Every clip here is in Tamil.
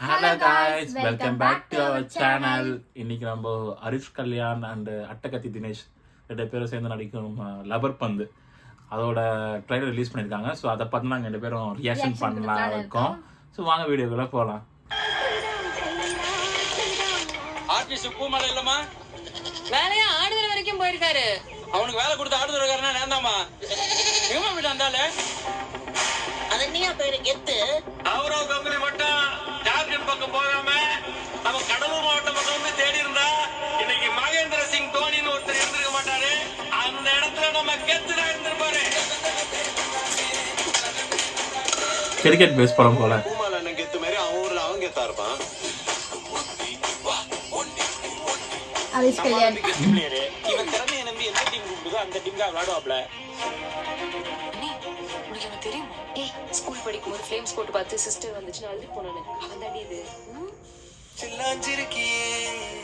Hello guys, welcome back to our channel. இன்னைக்கு நம்ம ஹரிஷ் கல்யாண் அண்ட் அட்டகத்தி தினேஷ் 2 பேரும் சேர்ந்து நடிக்கும் லவர் பந்து அதோட ட்ரைலர் ரிலீஸ் பண்ணியிருக்காங்க. ஸோ அதை பார்த்து நாங்கள் 2 பேரும் ரியாக்ஷன் பண்ணலாம் இருக்கோம். ஸோ வாங்க வீடியோக்குள்ள போகலாம். ஆர்டிஸ்ட் பூமலை இல்லம்மா, வேலையா ஆடுதல் வரைக்கும் போயிருக்காரு. அவனுக்கு வேலை கொடுத்து ஆடுதுறக்காரனா நேந்தாமா எங்க விட்டு வந்தாலே அதனியா பேரு கெத்து. அவரோ கம்பெனி மட்டும் ஜார்க்கண்ட் பக்கம் போகாம நம்ம கடலூர் மாவட்டம் பக்கம் வந்து தேடி இருந்தா இன்னைக்கு மகேந்திர சிங் தோனின்னு ஒருத்தர் இருந்திருக்க மாட்டாரு. அந்த இடத்துல நம்ம கெத்து தான் இருந்திருப்பாரு. கிரிக்கெட் பேஸ் படம் போல. பூமால அண்ணன் கெத்து மாதிரி அவன் ஊர்ல அவன் கெத்தா இருப்பான். ஹரிஷ் கல்யாண் இவன் திறமையை நம்பி எந்த டீம் கூப்பிடுதோ அந்த டீம் தான் விளையாடுவாப்ல. உனக்கு தெரியும், ஸ்கூல் படிக்கும் போது ஃப்ளேம்ஸ் போட்டு பார்த்து சிஸ்டர் வந்துச்சுன்னு அழுது போனானே, அவன் தாண்டி இது.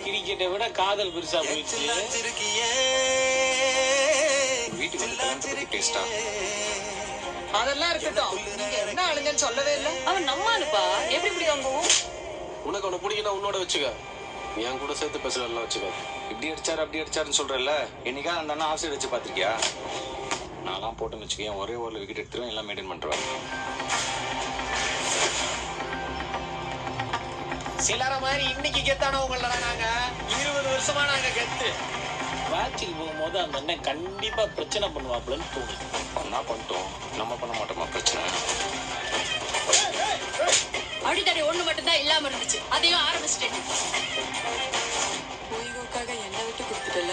கிரிக்கெட்டை விட காதல் பெருசா போயிடுச்சு. அதெல்லாம் இருக்கட்டும், நீங்க என்ன ஆளுங்கன்னு சொல்லவே இல்லை. அவன் நம்ம ஆளுப்பா, எப்படி பிடிக்காம போவோம்? உனக்கு அவனை பிடிக்கணும், உன்னோட வச்சுக்க. என் கூட சேர்த்து பேசலாம் வச்சுக்க. இப்படி அடிச்சாரு அப்படி அடிச்சாருன்னு சொல்றல, என்னைக்கா அந்த அண்ணா ஆசை வச்சு பாத்திருக்கியா? நான்லாம் போட்டேன்னு வச்சுக்கேன், ஒரே ஓவரில் விக்கெட் எடுத்துருவேன், எல்லாம் மெயின்டைன் பண்றேன். சிலர மாதிரி இன்னைக்கு கெத்தானவங்கள நாங்க 20 வருஷமா நாங்க கெத்து. வாட்சிக்கு போகும்போது அந்த அண்ணன் கண்டிப்பா பிரச்சனை பண்ணுவாப்லன்னு தோணுது. பண்ணா பண்ணிட்டோம், நம்ம பண்ண மாட்டோமா பிரச்சனை? அடித்தடி ஒண்ணு மட்டும் தான் இல்லாம இருந்துச்சு, அதையும் ஆரம்பிச்சிட்டேன். ஓய்வுக்காக என்ன விட்டு கொடுத்துட்டல.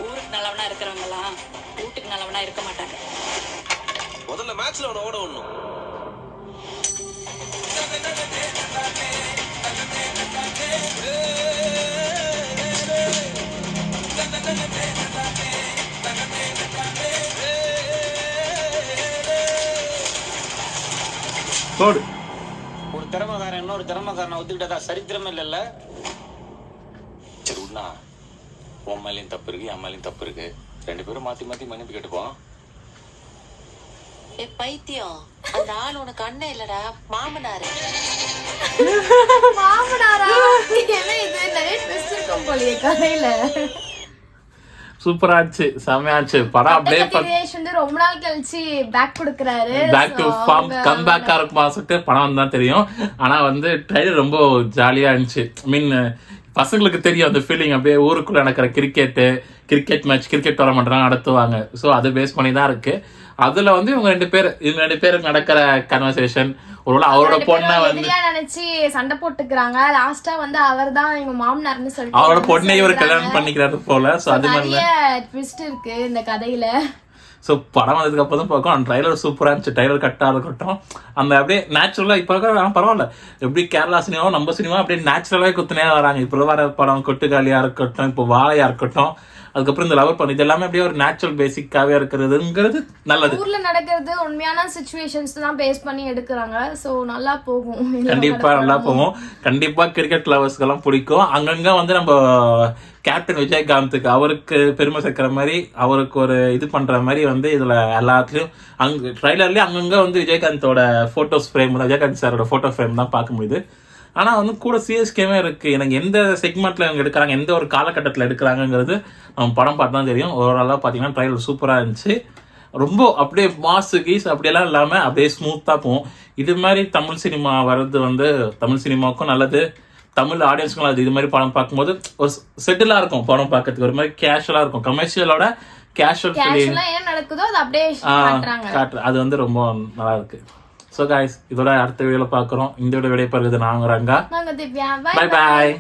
ஊருக்கு நல்லவனா இருக்கிறவங்க எல்லாம் வீட்டுக்கு நல்லவனா இருக்க மாட்டாங்க. முதல்ல மேட்ச்ல அவனை ஓட விடணும். போடு. ஒரு திறமைக்காரன் இன்னொரு திறமைக்காரனை ஒத்துக்கிட்டதா சரித்திரமே இல்லைல்ல. சரி உண்ணா, உன் மேலேயும் தப்பு இருக்கு, என் மேலேயும் தப்பு இருக்கு. 2 பேரும் மாத்தி மாத்தி மன்னிப்பு கேட்டுப்போம். ஏ பைத்தியம், அந்த ஆள் உனக்கு அண்ணன் இல்லடா, மாமனாரு. மாமனாரா? என்ன இது நிறைய ட்விஸ்ட் இருக்கும் போலயே கதையில. சூப்பராச்சு, செமையாச்சு படம். அப்படியே தினேஷ் வந்து ரொம்ப நாள் கழிச்சு பேக் கொடுக்கறாரு. பேக் டு ஃபார்ம் கம் பேக்கா இருக்குமா சொல்லிட்டு படம் தான் தெரியும். ஆனா வந்து ட்ரைலர் ரொம்ப ஜாலியா இருந்துச்சு. மீன் பசங்களுக்கு தெரியும் அந்த ஃபீலிங். அப்படியே ஊருக்குள்ள நடக்கிற கிரிக்கெட் மேட்ச், கிரிக்கெட் டோர்னமெண்ட்லாம் நடத்துவாங்க. ஸோ அதை பேஸ் பண்ணி தான் இருக்கு. அதுல வந்து இவங்க 2 பேருக்கு நடக்கிற கன்வர்சேஷன், ஒருவேளை அவரோட பொண்ணை வந்து நினைச்சு சண்டை போட்டுக்கிறாங்க. லாஸ்டா வந்து அவர்தான் இவங்க மாமனார்னு சொல்லிட்டு அவரோட பொண்ணை இவர் கல்யாணம் பண்ணிக்கிறாரு போல. ஸோ அது மாதிரி ட்விஸ்ட் இருக்கு இந்த கதையில. ஸோ படம் வந்ததுக்கு அப்புறம் தான் பார்க்கும். அந்த ட்ரைலர் சூப்பராக இருந்துச்சு. ட்ரைலர் கட்டாக இருக்கட்டும், அந்த அப்படியே நேச்சுரலாக இப்போ பரவாயில்ல. எப்படி கேரளா சினிமாவோ நம்ம சினிமா அப்படியே நேச்சுரலாகவே குத்துனே வராங்க. இப்போ வர படம் கொட்டுக்காலியாக இருக்கட்டும், இப்போ வாழையாக இருக்கட்டும், அதுக்கப்புறம் இந்த லவர் பண்ணி இது எல்லாமே அப்படியே ஒரு நேச்சுரல் பேசிக்காவே இருக்கிறதுங்கிறது நல்லது. ஊர்ல நடக்கிறது உண்மையான சிச்சுவேஷன்ஸ் தான் பேஸ் பண்ணி எடுக்கிறாங்க. சோ நல்லா போகும், கண்டிப்பா நல்லா போகும். கண்டிப்பா கிரிக்கெட் லவர்ஸ்க்கெல்லாம் பிடிக்கும். அங்கங்க வந்து நம்ம கேப்டன் விஜயகாந்துக்கு அவருக்கு பெருமை சேர்க்கிற மாதிரி, அவருக்கு ஒரு இது பண்ற மாதிரி வந்து இதுல எல்லாத்துலயும் அங்க ட்ரைலர்லயே அங்கங்க வந்து விஜயகாந்தோட போட்டோஸ் ஃப்ரேம், விஜயகாந்த் சாரோட போட்டோ ஃப்ரேம் தான் பார்க்க முடியுது. ஆனா வந்து கூட சிஎஸ்கேவே இருக்கு. எனக்கு எந்த செக்மெண்ட்ல இவங்க எடுக்கிறாங்க, எந்த ஒரு காலகட்டத்தில் எடுக்கிறாங்கிறது நம்ம படம் பார்த்து தான் தெரியும். ஓவராலாக பார்த்தீங்கன்னா ட்ரைலர் சூப்பராக இருந்துச்சு. ரொம்ப அப்படியே மாசு கீஸ் அப்படியெல்லாம் இல்லாமல் அப்படியே ஸ்மூத்தாக போகும். இது மாதிரி தமிழ் சினிமா வர்றது வந்து தமிழ் சினிமாவுக்கும் நல்லது, தமிழ் ஆடியன்ஸுக்கும் நல்லது. இது மாதிரி படம் பார்க்கும்போது ஒரு செட்டிலாக இருக்கும் படம் பார்க்கறதுக்கு, ஒரு மாதிரி கேஷுவலாக இருக்கும். கமர்ஷியலோட கேஷுவல் ஃபீலிங் ஏன் நடக்குதோ அது அப்படியே காட்டுறாங்க. அது வந்து ரொம்ப நல்லா இருக்கு. ஸோ காய்ஸ், இதோட அடுத்த வீடியோவில் பார்க்குறோம். இந்த வீடியோ விடைபெறுகிறது நாங்கள் ரங்கா. நாங்க திவ்யா. Bye bye.